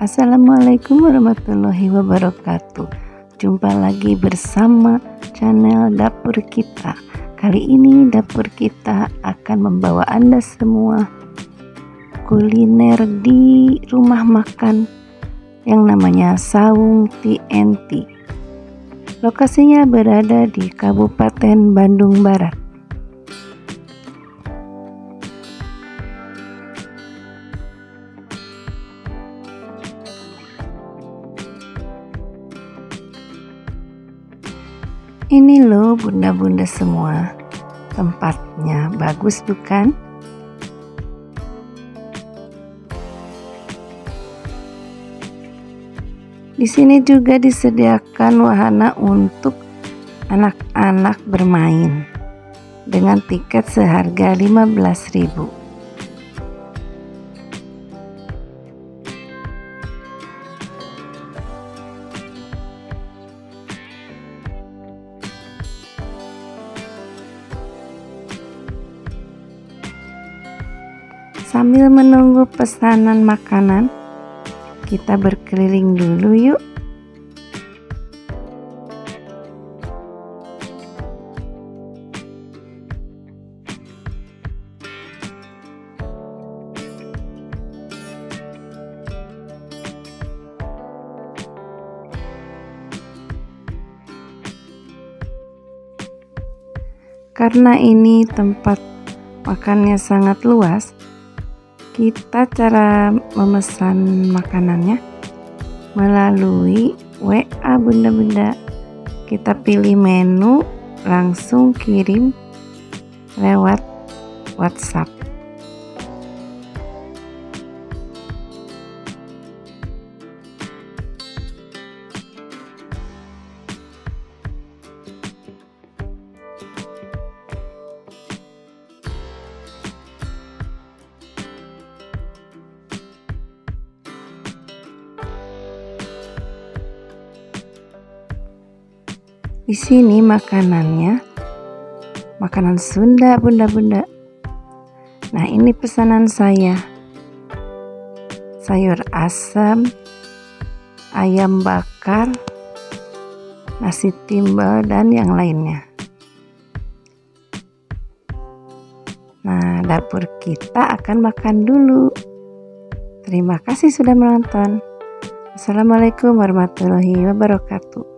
Assalamualaikum warahmatullahi wabarakatuh. Jumpa lagi bersama channel Dapur Kita. Kali ini Dapur Kita akan membawa Anda semua kuliner di rumah makan yang namanya Sawung TNT. Lokasinya berada di Kabupaten Bandung Barat. Ini loh bunda-bunda semua, tempatnya bagus bukan? Di sini juga disediakan wahana untuk anak-anak bermain dengan tiket seharga 15.000. Sambil menunggu pesanan makanan, kita berkeliling dulu yuk. Karena ini tempat makannya sangat luas, kita cara memesan makanannya melalui WA bunda-bunda. Kita pilih menu, langsung kirim lewat WhatsApp. Di sini makanannya makanan Sunda bunda-bunda. Nah, ini pesanan saya. Sayur asam, ayam bakar, nasi timbel dan yang lainnya. Nah, dapur kita akan makan dulu. Terima kasih sudah menonton. Assalamualaikum warahmatullahi wabarakatuh.